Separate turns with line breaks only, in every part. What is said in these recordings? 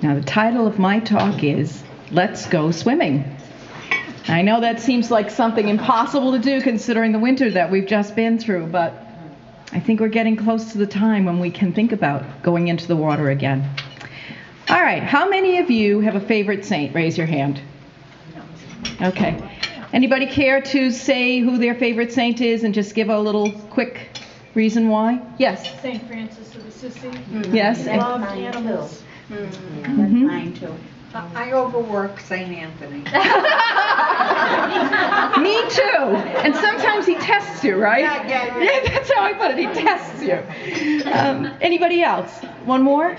Now, the title of my talk is Let's Go Swimming. I know that seems like something impossible to do considering the winter that we've just been through, but I think we're getting close to the time when we can think about going into the water again. All right, how many of you have a favorite saint? Raise your hand. Okay. Anybody care to say who their favorite saint is and just give a little quick reason why? Yes?
St. Francis of Assisi.
Yes?
He loved animals.
That's mine too. I overwork St. Anthony.
Me too. And sometimes he tests you, right?
Yeah,
that's how I put it. He tests you. Anybody else? One more?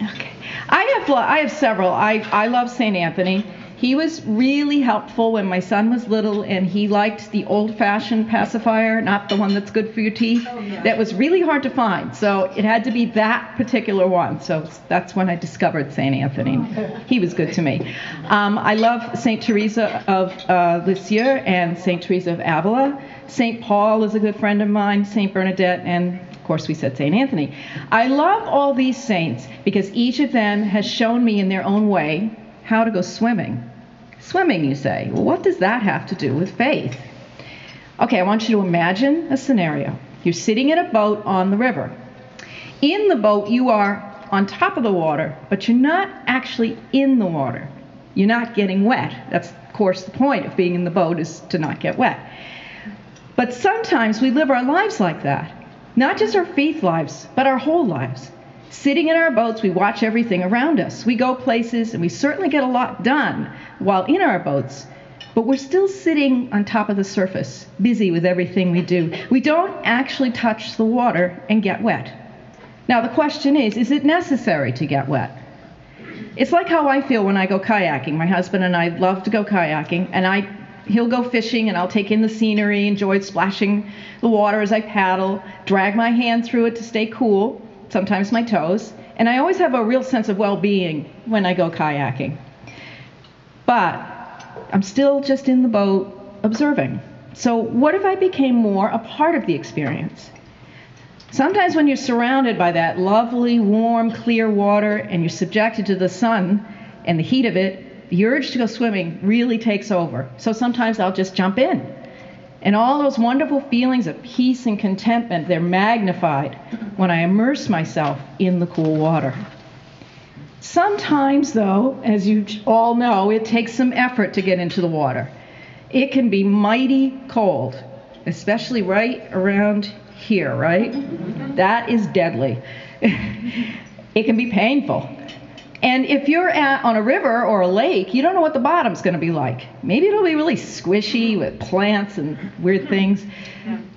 Okay. I have several. I love St. Anthony. He was really helpful when my son was little, and he liked the old-fashioned pacifier, not the one that's good for your teeth. That was really hard to find, so it had to be that particular one. So that's when I discovered St. Anthony. He was good to me. I love St. Teresa of Lisieux and St. Teresa of Avila. St. Paul is a good friend of mine, St. Bernadette, and of course we said St. Anthony. I love all these saints because each of them has shown me in their own way how to go swimming. Swimming, you say. Well, what does that have to do with faith? Okay, I want you to imagine a scenario. You're sitting in a boat on the river. In the boat, you are on top of the water, but you're not actually in the water. You're not getting wet. That's, of course, the point of being in the boat is to not get wet. But sometimes we live our lives like that. Not just our faith lives, but our whole lives. Sitting in our boats, we watch everything around us. We go places, and we certainly get a lot done while in our boats, but we're still sitting on top of the surface, busy with everything we do. We don't actually touch the water and get wet. Now, the question is it necessary to get wet? It's like how I feel when I go kayaking. My husband and I love to go kayaking, and he'll go fishing, and I'll take in the scenery, enjoy splashing the water as I paddle, drag my hand through it to stay cool, sometimes my toes, and I always have a real sense of well-being when I go kayaking. But I'm still just in the boat observing. So what if I became more a part of the experience? Sometimes when you're surrounded by that lovely, warm, clear water and you're subjected to the sun and the heat of it, the urge to go swimming really takes over. So sometimes I'll just jump in. And all those wonderful feelings of peace and contentment, they're magnified when I immerse myself in the cool water. Sometimes, though, as you all know, it takes some effort to get into the water. It can be mighty cold, especially right around here, right? That is deadly. It can be painful. And if you're on a river or a lake, you don't know what the bottom's going to be like. Maybe it'll be really squishy with plants and weird things.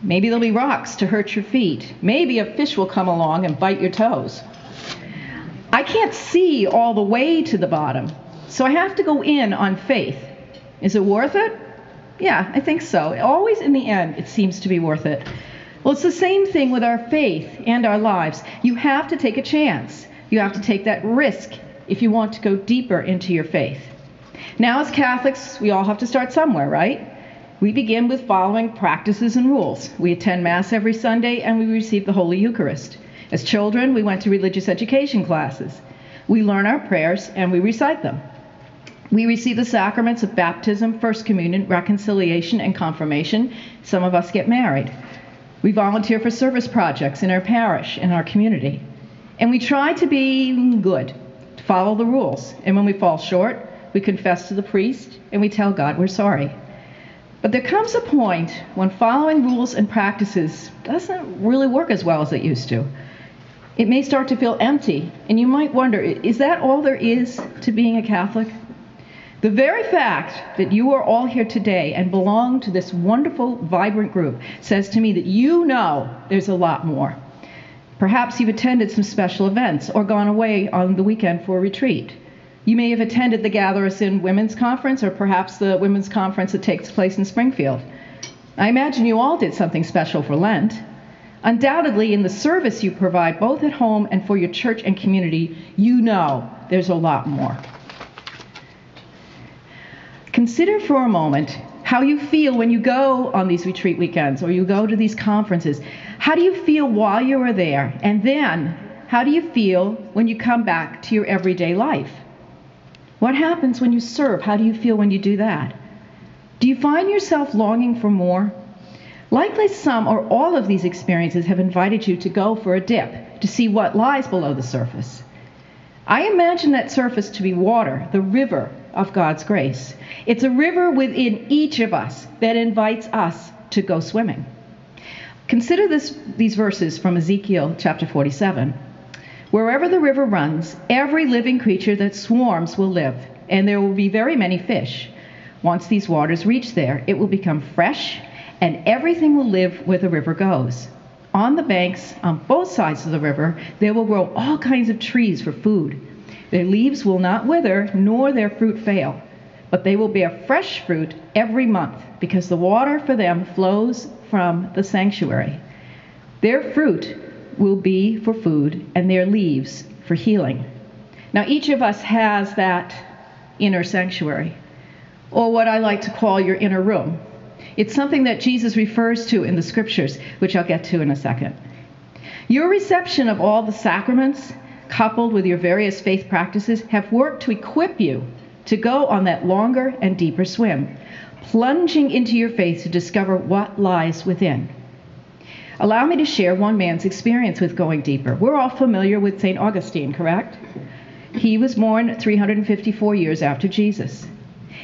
Maybe there'll be rocks to hurt your feet. Maybe a fish will come along and bite your toes. I can't see all the way to the bottom, so I have to go in on faith. Is it worth it? Yeah, I think so. Always in the end, it seems to be worth it. Well, it's the same thing with our faith and our lives. You have to take a chance. You have to take that risk if you want to go deeper into your faith. Now, as Catholics, we all have to start somewhere, right? We begin with following practices and rules. We attend Mass every Sunday, and we receive the Holy Eucharist. As children, we went to religious education classes. We learn our prayers, and we recite them. We receive the sacraments of baptism, First Communion, reconciliation, and confirmation. Some of us get married. We volunteer for service projects in our parish, in our community. And we try to be good, to follow the rules. And when we fall short, we confess to the priest, and we tell God we're sorry. But there comes a point when following rules and practices doesn't really work as well as it used to. It may start to feel empty, and you might wonder, is that all there is to being a Catholic? The very fact that you are all here today and belong to this wonderful, vibrant group says to me that you know there's a lot more. Perhaps you've attended some special events or gone away on the weekend for a retreat. You may have attended the Gather Us In Women's Conference or perhaps the women's conference that takes place in Springfield. I imagine you all did something special for Lent. Undoubtedly, in the service you provide both at home and for your church and community, you know there's a lot more. Consider for a moment how you feel when you go on these retreat weekends or you go to these conferences. How do you feel while you are there? And then, how do you feel when you come back to your everyday life? What happens when you serve? How do you feel when you do that? Do you find yourself longing for more? Likely some or all of these experiences have invited you to go for a dip, to see what lies below the surface. I imagine that surface to be water, the river of God's grace. It's a river within each of us that invites us to go swimming. Consider these verses from Ezekiel chapter 47. Wherever the river runs, every living creature that swarms will live, and there will be very many fish. Once these waters reach there, it will become fresh, and everything will live where the river goes. On the banks, on both sides of the river, there will grow all kinds of trees for food. Their leaves will not wither, nor their fruit fail, but they will bear fresh fruit every month, because the water for them flows from the sanctuary. Their fruit will be for food, and their leaves for healing. Now, each of us has that inner sanctuary, or what I like to call your inner room. It's something that Jesus refers to in the scriptures, which I'll get to in a second. Your reception of all the sacraments, coupled with your various faith practices, have worked to equip you to go on that longer and deeper swim, plunging into your faith to discover what lies within. Allow me to share one man's experience with going deeper. We're all familiar with St. Augustine, correct? He was born 354 years after Jesus.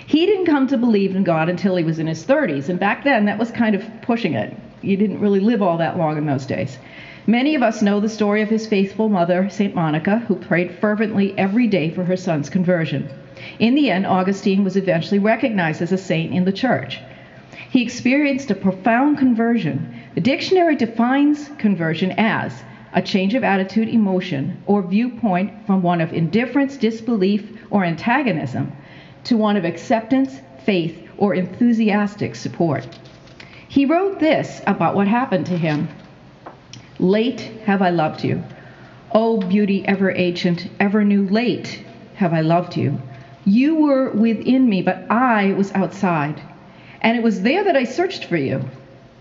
He didn't come to believe in God until he was in his 30s, and back then that was kind of pushing it. You didn't really live all that long in those days. Many of us know the story of his faithful mother, St. Monica, who prayed fervently every day for her son's conversion. In the end, Augustine was eventually recognized as a saint in the church. He experienced a profound conversion. The dictionary defines conversion as a change of attitude, emotion, or viewpoint from one of indifference, disbelief, or antagonism to one of acceptance, faith, or enthusiastic support. He wrote this about what happened to him. Late have I loved you. O beauty ever ancient, ever new, late have I loved you. You were within me, but I was outside. And it was there that I searched for you.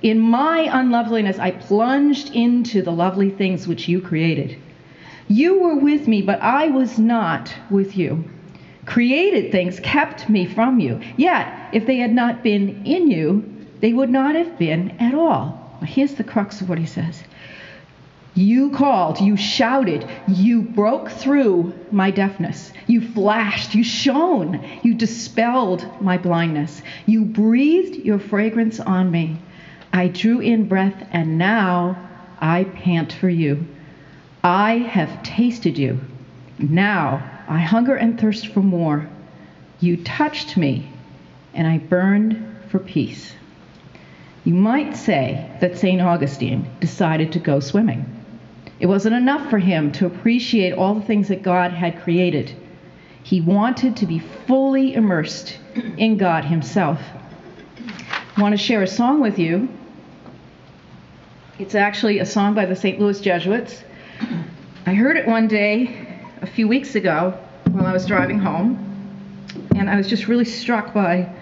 In my unloveliness, I plunged into the lovely things which you created. You were with me, but I was not with you. Created things kept me from you. Yet, if they had not been in you, they would not have been at all. Now, here's the crux of what he says. You called, you shouted, you broke through my deafness. You flashed, you shone, you dispelled my blindness. You breathed your fragrance on me. I drew in breath, and now I pant for you. I have tasted you. Now I hunger and thirst for more. You touched me, and I burned for peace. You might say that St. Augustine decided to go swimming. It wasn't enough for him to appreciate all the things that God had created. He wanted to be fully immersed in God himself. I want to share a song with you. It's actually a song by the St. Louis Jesuits. I heard it one day a few weeks ago while I was driving home, and I was just really struck by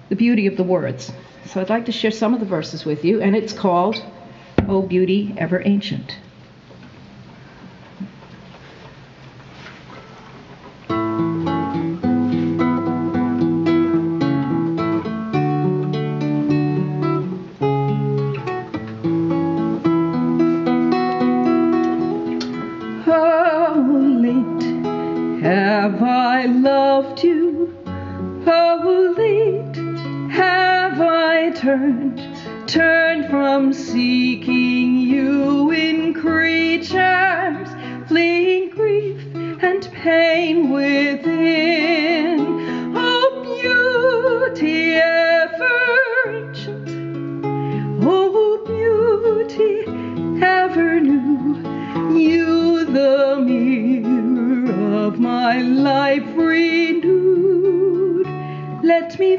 the beauty of the words. So I'd like to share some of the verses with you, and it's called, O Beauty Ever Ancient.
Have I loved you? How late have I turned from seeking you in creatures, fleeing grief and pain within. Oh, beauty ever ancient, oh, beauty ever new, you the mirror of my life renewed. Let me